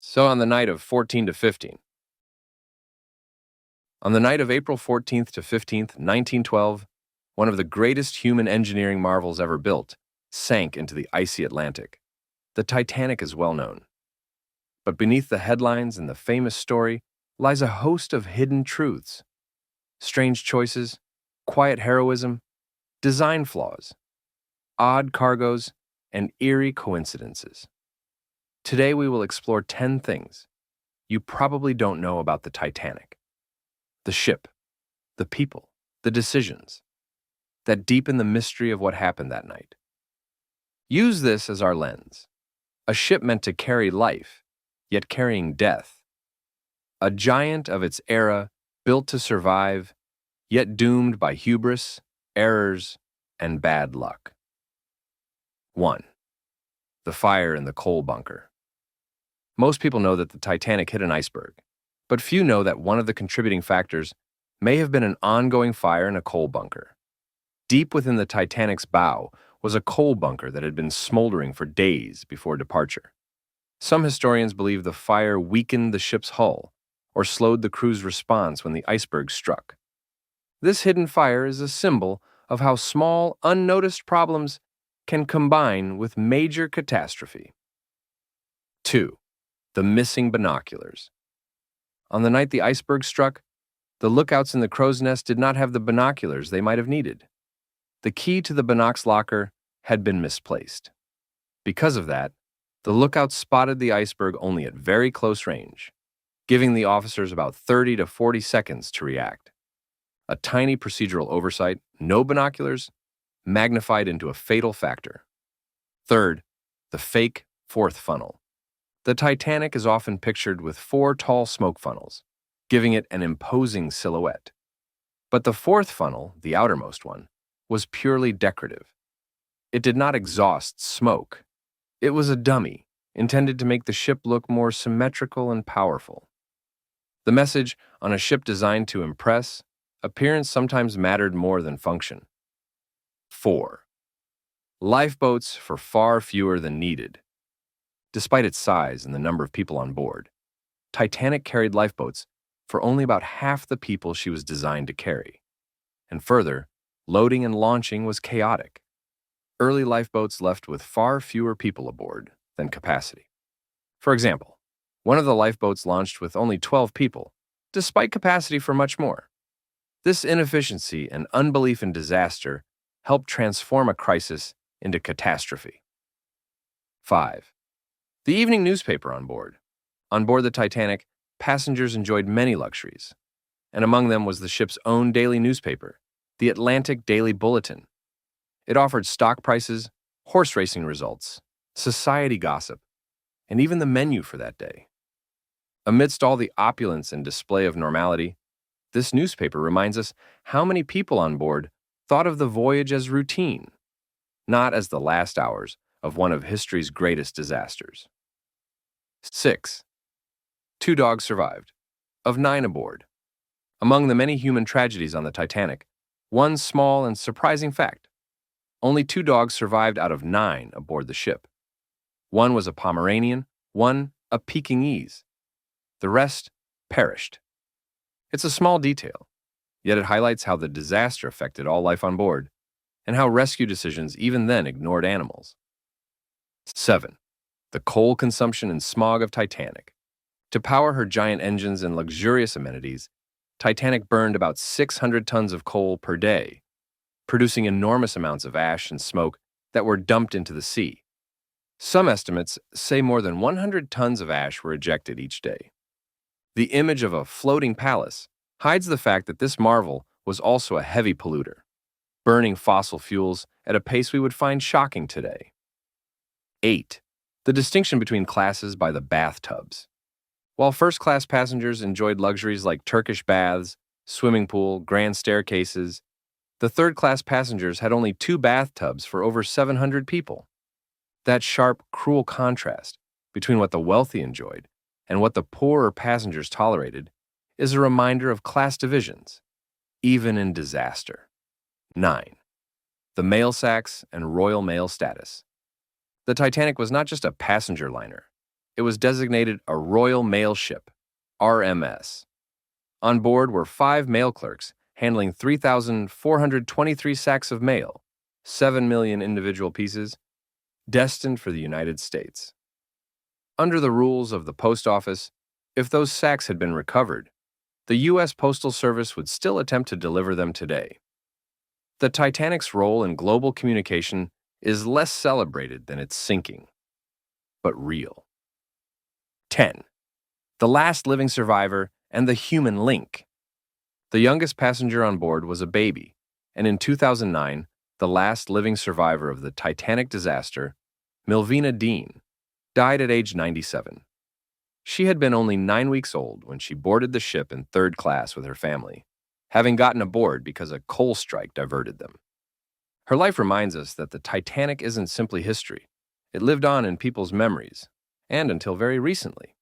So on the night of 14 to 15. On the night of April 14th to 15th, 1912, one of the greatest human engineering marvels ever built sank into the icy Atlantic. The Titanic is well known. But beneath the headlines and the famous story lies a host of hidden truths. Strange choices, quiet heroism, design flaws, odd cargoes, and eerie coincidences. Today we will explore 10 things you probably don't know about the Titanic. The ship, the people, the decisions that deepen the mystery of what happened that night. Use this as our lens. A ship meant to carry life, yet carrying death. A giant of its era, built to survive, yet doomed by hubris, errors, and bad luck. 1. The fire in the coal bunker. Most people know that the Titanic hit an iceberg, but few know that one of the contributing factors may have been an ongoing fire in a coal bunker. Deep within the Titanic's bow was a coal bunker that had been smoldering for days before departure. Some historians believe the fire weakened the ship's hull or slowed the crew's response when the iceberg struck. This hidden fire is a symbol of how small, unnoticed problems can combine with major catastrophe. 2. The missing binoculars. On the night the iceberg struck, the lookouts in the crow's nest did not have the binoculars they might have needed. The key to the binocs locker had been misplaced. Because of that, the lookouts spotted the iceberg only at very close range, giving the officers about 30 to 40 seconds to react. A tiny procedural oversight, no binoculars, magnified into a fatal factor. Third, the fake fourth funnel. The Titanic is often pictured with 4 tall smoke funnels, giving it an imposing silhouette. But the fourth funnel, the outermost one, was purely decorative. It did not exhaust smoke. It was a dummy, intended to make the ship look more symmetrical and powerful. The message, on a ship designed to impress, appearance sometimes mattered more than function. 4. Lifeboats for far fewer than needed. Despite its size and the number of people on board, Titanic carried lifeboats for only about half the people she was designed to carry. And further, loading and launching was chaotic. Early lifeboats left with far fewer people aboard than capacity. For example, one of the lifeboats launched with only 12 people, despite capacity for much more. This inefficiency and unbelief in disaster helped transform a crisis into catastrophe. 5. The evening newspaper on board. On board the Titanic, passengers enjoyed many luxuries, and among them was the ship's own daily newspaper, the Atlantic Daily Bulletin. It offered stock prices, horse racing results, society gossip, and even the menu for that day. Amidst all the opulence and display of normality, this newspaper reminds us how many people on board thought of the voyage as routine, not as the last hours of one of history's greatest disasters. 6. 2 dogs survived, of 9 aboard. Among the many human tragedies on the Titanic, one small and surprising fact: only 2 dogs survived out of 9 aboard the ship. One was a Pomeranian, one a Pekingese. The rest perished. It's a small detail, yet it highlights how the disaster affected all life on board, and how rescue decisions even then ignored animals. 7. The coal consumption and smog of Titanic. To power her giant engines and luxurious amenities, Titanic burned about 600 tons of coal per day, producing enormous amounts of ash and smoke that were dumped into the sea. Some estimates say more than 100 tons of ash were ejected each day. The image of a floating palace hides the fact that this marvel was also a heavy polluter, burning fossil fuels at a pace we would find shocking today. 8. The distinction between classes by the bathtubs. While first-class passengers enjoyed luxuries like Turkish baths, swimming pool, grand staircases, the third-class passengers had only 2 bathtubs for over 700 people. That sharp, cruel contrast between what the wealthy enjoyed and what the poorer passengers tolerated is a reminder of class divisions, even in disaster. 9. The mail sacks and Royal Mail status. The Titanic was not just a passenger liner. It was designated a Royal Mail Ship, RMS. On board were 5 mail clerks handling 3,423 sacks of mail, 7 million individual pieces, destined for the United States. Under the rules of the post office, if those sacks had been recovered, the U.S. Postal Service would still attempt to deliver them today. The Titanic's role in global communication is less celebrated than its sinking, but real. 10. The last living survivor and the human link. The youngest passenger on board was a baby, and in 2009, the last living survivor of the Titanic disaster, Milvina Dean, died at age 97. She had been only 9 weeks old when she boarded the ship in third class with her family, having gotten aboard because a coal strike diverted them. Her life reminds us that the Titanic isn't simply history. It lived on in people's memories, and until very recently.